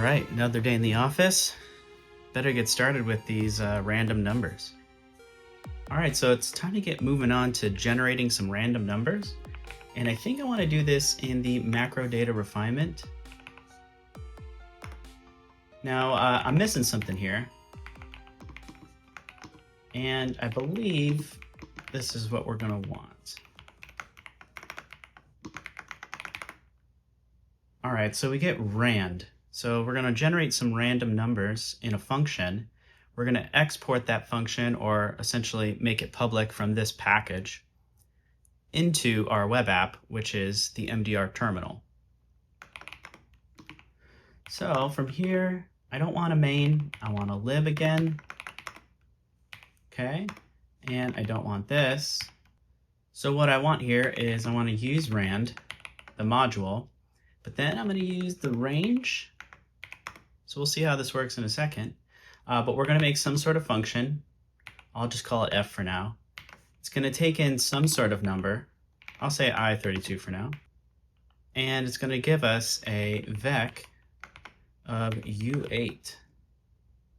right, another day in the office. Better get started with these random numbers. All right, so it's time to get moving on to generating some random numbers. And I think I want to do this in the macro data refinement. Now, I'm missing something here. And I believe this is what we're going to want. All right, so we get rand. So we're going to generate some random numbers in a function. We're going to export that function, or essentially make it public from this package, into our web app, which is the MDR Terminal. So from here, I don't want a main, I want a lib again. Okay, and I don't want this. So what I want here is I want to use rand, the module, but then I'm going to use the range. So we'll see how this works in a second. But we're going to make some sort of function. I'll just call it f for now. It's going to take in some sort of number. I'll say I32 for now. And it's going to give us a vec of u8.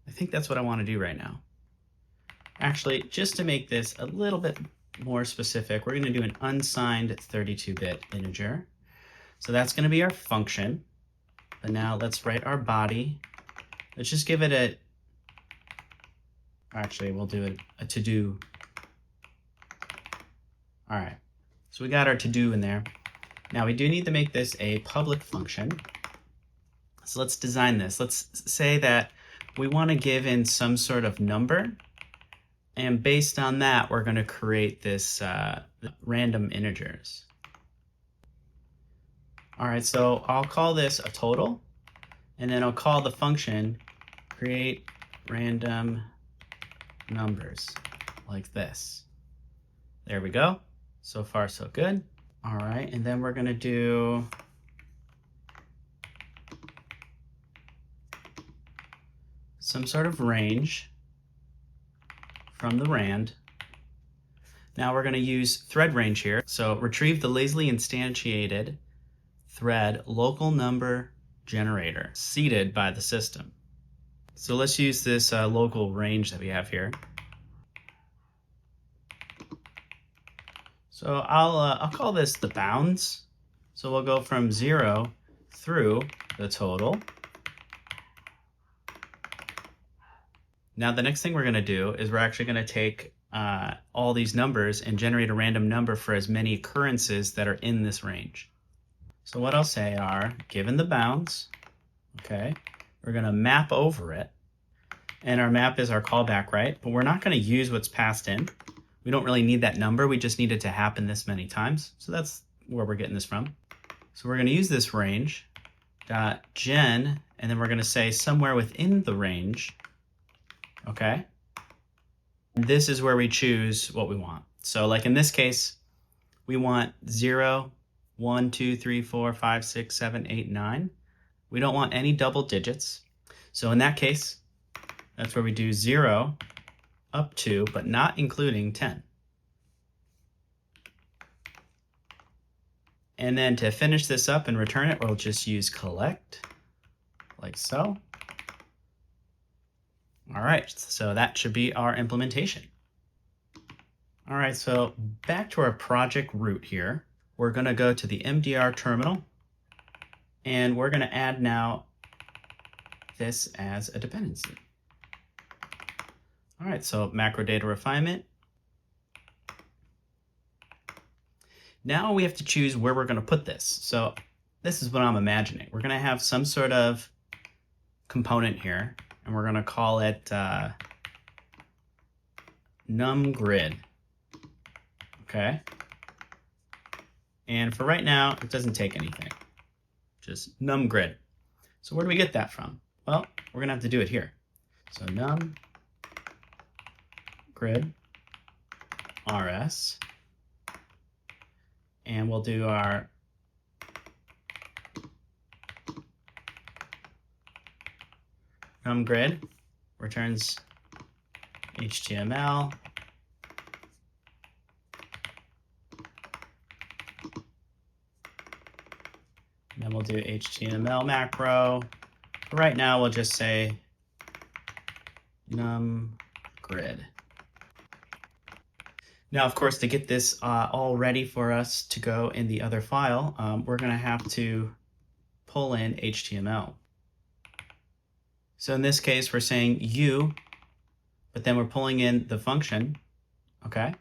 I think that's what I want to do right now. Actually, just to make this a little bit more specific, we're going to do an unsigned 32-bit integer. So that's going to be our function. But now let's write our body. Let's just give it a, actually we'll do it a to-do. All right, so we got our to-do in there. Now we do need to make this a public function. So let's design this. Let's say that we want to give in some sort of number. And based on that, we're going to create this random integers. All right, so I'll call this a total, and then I'll call the function create random numbers, like this. There we go. So far, so good. All right, and then we're going to do some sort of range from the rand. Now we're going to use thread range here. So retrieve the lazily instantiated thread local number generator seeded by the system. So let's use this local range that we have here. So I'll call this the bounds. So we'll go from 0 through the total. Now the next thing we're going to do is we're actually going to take all these numbers and generate a random number for as many occurrences that are in this range. So what I'll say are, given the bounds, okay, we're going to map over it. And our map is our callback, right? But we're not going to use what's passed in. We don't really need that number. We just need it to happen this many times. So that's where we're getting this from. So we're going to use this range dot gen, and then we're going to say somewhere within the range, okay? This is where we choose what we want. So like in this case, we want 0, 1, 2, 3, 4, 5, 6, 7, 8, 9. We don't want any double digits. So in that case, that's where we do 0 up to, but not including 10. And then to finish this up and return it, we'll just use collect, like so. All right, so that should be our implementation. All right, so back to our project root here. We're going to go to the MDR terminal, and we're going to add now this as a dependency. All right, so macro data refinement. Now we have to choose where we're going to put this. So this is what I'm imagining. We're going to have some sort of component here, and we're going to call it numGrid. Okay. And for right now, it doesn't take anything, just numGrid. So where do we get that from? Well, we're going to have to do it here. So numGrid rs, and we'll do our numGrid returns HTML. And then we'll do HTML macro For right now, we'll just say num grid. Now, of course, to get this all ready for us to go in the other file, we're going to have to pull in HTML. So in this case, we're saying u, but then we're pulling in the function, okay?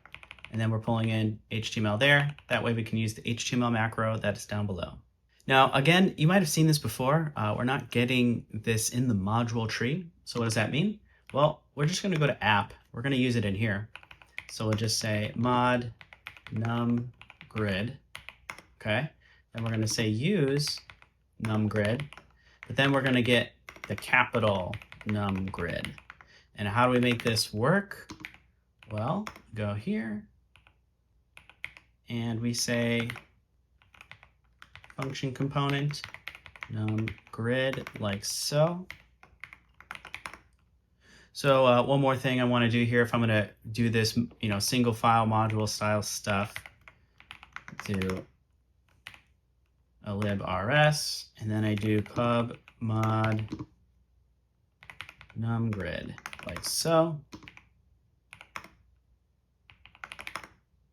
And then we're pulling in HTML there. That way we can use the HTML macro that is down below. Now, again, you might have seen this before. We're not getting this in the module tree. So what does that mean? Well, we're just going to go to app. We're going to use it in here. So we'll just say mod num grid, okay? Then we're going to say use num grid, but then we're going to get the capital num grid. And how do we make this work? Well, go here and we say function component num grid like so. So one more thing I want to do here, if I'm going to do this, single file module style stuff, do a librs, and then I do pub mod num grid like so.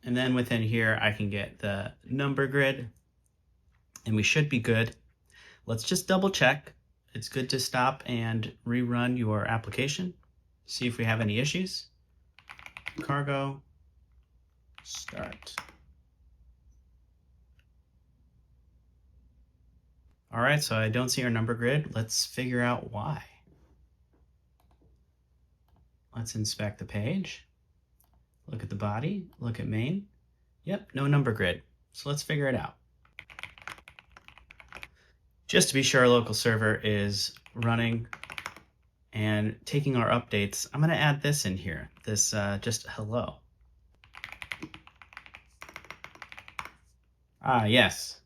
And then within here, I can get the number grid, and we should be good. Let's just double check. It's good to stop and rerun your application. See if we have any issues. Cargo, start. All right, so I don't see our number grid. Let's figure out why. Let's inspect the page. Look at the body, look at main. Yep, no number grid. So let's figure it out. Just to be sure our local server is running and taking our updates, I'm going to add this in here, this just hello. Ah, yes.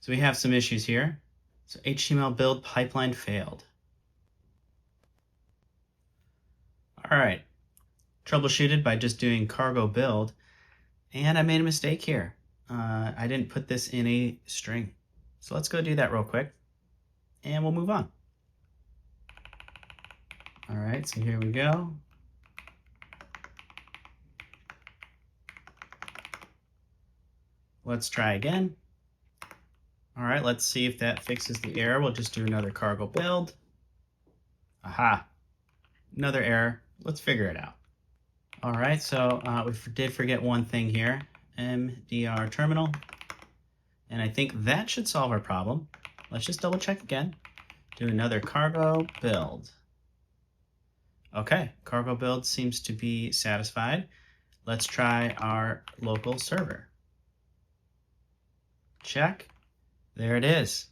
So we have some issues here. So HTML build pipeline failed. All right, troubleshooted by just doing cargo build, and I made a mistake here. I didn't put this in a string. So let's go do that real quick, and we'll move on. All right, so here we go. Let's try again. All right, let's see if that fixes the error. We'll just do another cargo build. Aha, another error. Let's figure it out. All right, so we did forget one thing here, MDR Terminal. And I think that should solve our problem. Let's just double check again. Do another cargo build. Okay, cargo build seems to be satisfied. Let's try our local server. Check. There it is.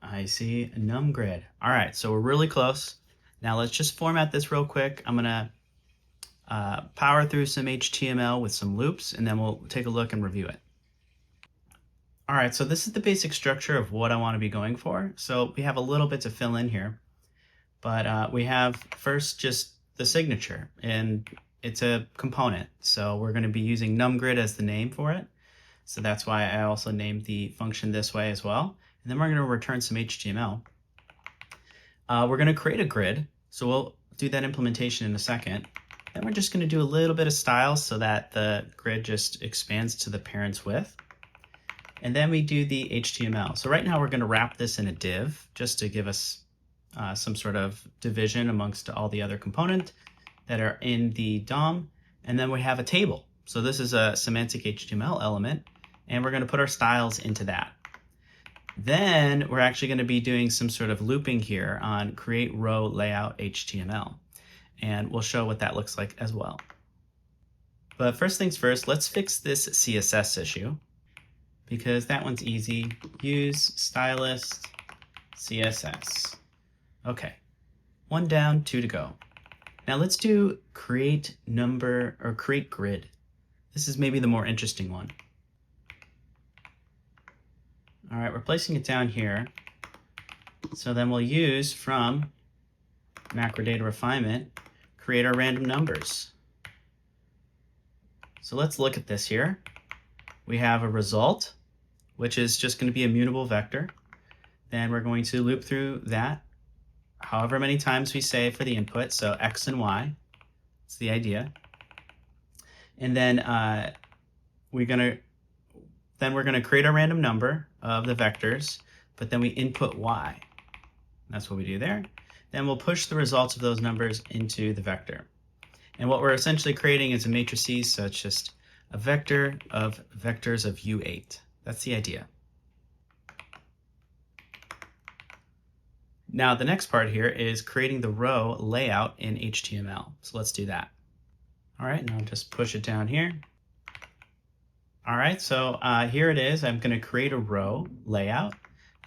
I see a num grid. All right, so we're really close. Now let's just format this real quick. I'm gonna power through some HTML with some loops, and then we'll take a look and review it. All right, so this is the basic structure of what I want to be going for. So we have a little bit to fill in here, but we have first just the signature, and it's a component. So we're going to be using numGrid as the name for it. So that's why I also named the function this way as well. And then we're going to return some HTML. We're going to create a grid. So we'll do that implementation in a second. Then we're just going to do a little bit of style so that the grid just expands to the parent's width. And then we do the HTML. So right now we're going to wrap this in a div just to give us some sort of division amongst all the other components that are in the DOM. And then we have a table. So this is a semantic HTML element, and we're going to put our styles into that. Then we're actually going to be doing some sort of looping here on create row layout HTML. And we'll show what that looks like as well. But first things first, let's fix this CSS issue, because that one's easy. Use stylist CSS. Okay, 1 down, 2 to go. Now let's do create number or create grid. This is maybe the more interesting one. All right, we're placing it down here. So then we'll use from macro data refinement, create our random numbers. So let's look at this here. We have a result, which is just going to be a mutable vector. Then we're going to loop through that however many times we say for the input, so X and Y. That's the idea. And then we're gonna create a random number of the vectors, but then we input Y. That's what we do there. Then we'll push the results of those numbers into the vector. And what we're essentially creating is a matrices, so it's just a vector of vectors of U8. That's the idea. Now the next part here is creating the row layout in HTML. So let's do that. All right, now just push it down here. All right, so here it is. I'm going to create a row layout.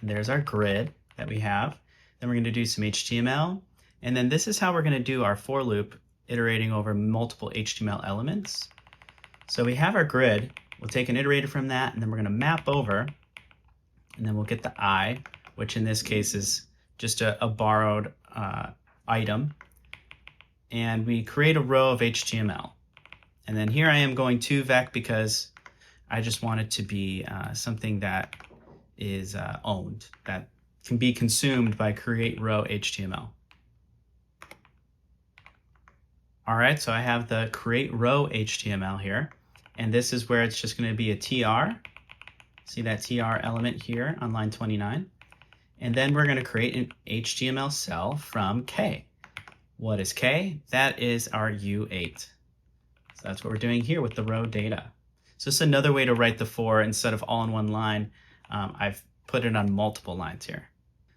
And there's our grid that we have. Then we're going to do some HTML. And then this is how we're going to do our for loop, iterating over multiple HTML elements. So we have our grid. We'll take an iterator from that, and then we're going to map over. And then we'll get the I, which in this case is just a borrowed item. And we create a row of HTML. And then here I am going to vec because I just want it to be something that is owned, that can be consumed by create row HTML. All right, so I have the create row HTML here, and this is where it's just going to be a TR. See that TR element here on line 29. And then we're going to create an HTML cell from K. What is K? That is our U8. So that's what we're doing here with the row data. So it's another way to write the for instead of all in one line. I've put it on multiple lines here.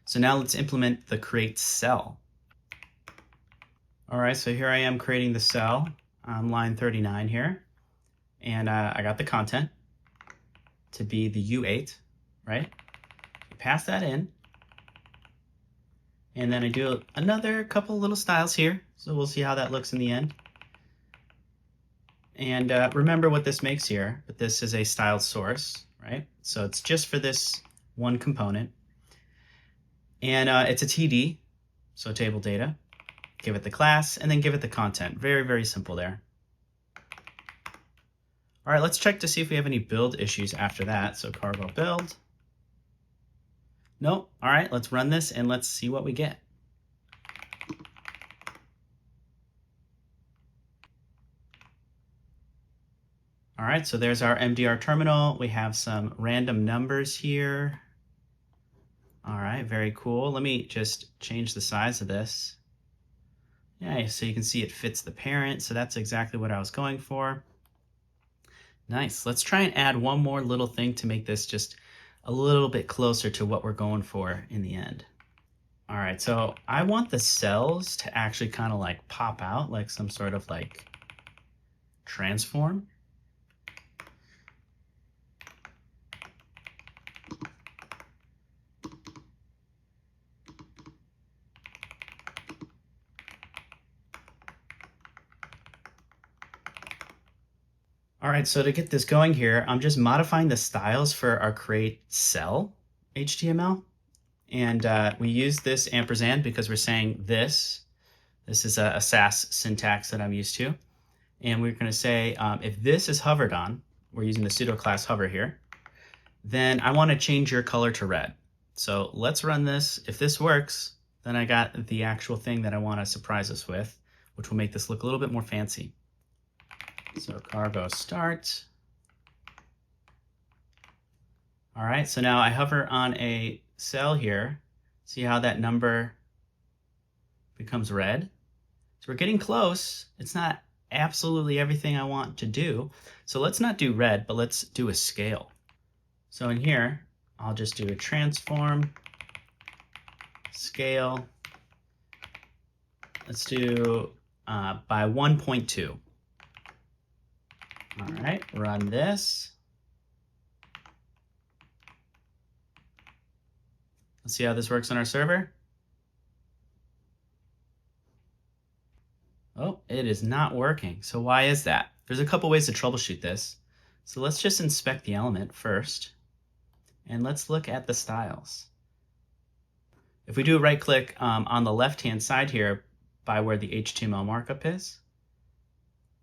So now let's implement the create cell. All right, so here I am creating the cell on line 39 here. And I got the content to be the U8, right? I pass that in. And then I do another couple little styles here. So we'll see how that looks in the end. And remember what this makes here, but this is a styled source, right? So it's just for this one component. And it's a TD, so table data. Give it the class, and then give it the content. Very, very simple there. All right, let's check to see if we have any build issues after that. So cargo build. Nope. All right, let's run this and let's see what we get. All right, so there's our MDR terminal. We have some random numbers here. All right, very cool. Let me just change the size of this. Yeah, so you can see it fits the parent. So that's exactly what I was going for. Nice. Let's try and add one more little thing to make this just a little bit closer to what we're going for in the end. All right, so I want the cells to actually kind of like pop out like some sort of like transform. All right, so to get this going here, I'm just modifying the styles for our create cell HTML. And we use this ampersand because we're saying this. This is a SAS syntax that I'm used to. And we're going to say if this is hovered on, we're using the pseudo class hover here, then I want to change your color to red. So let's run this. If this works, then I got the actual thing that I want to surprise us with, which will make this look a little bit more fancy. So cargo start. All right, so now I hover on a cell here. See how that number becomes red? So we're getting close. It's not absolutely everything I want to do. So let's not do red, but let's do a scale. So in here, I'll just do a transform, scale. Let's do by 1.2. All right, run this. Let's see how this works on our server. Oh, it is not working. So why is that? There's a couple ways to troubleshoot this. So let's just inspect the element first. And let's look at the styles. If we do a right click on the left-hand side here by where the HTML markup is,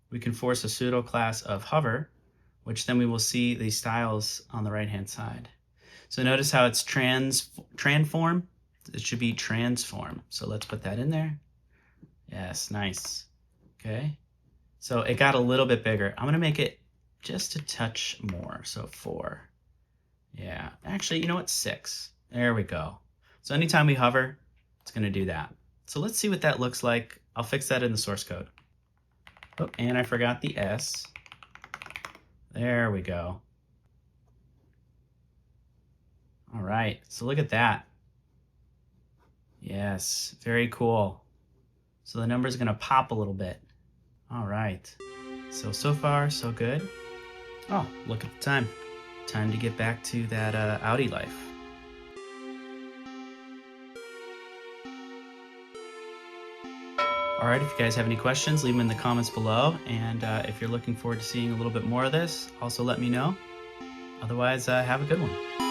we can force a pseudo class of hover, which then we will see the styles on the right-hand side. So notice how it's transform. it should be transform. So let's put that in there. Yes, nice. Okay. So it got a little bit bigger. I'm going to make it just a touch more. So 4. Yeah. Actually, you know what? 6. There we go. So anytime we hover, it's going to do that. So let's see what that looks like. I'll fix that in the source code. Oh, and I forgot the S. There we go. All right. So look at that. Yes. Very cool. So the number is going to pop a little bit. All right. So far, so good. Oh, look at the time. Time to get back to that Audi life. All right, if you guys have any questions, leave them in the comments below. And if you're looking forward to seeing a little bit more of this, also let me know. Otherwise, have a good one.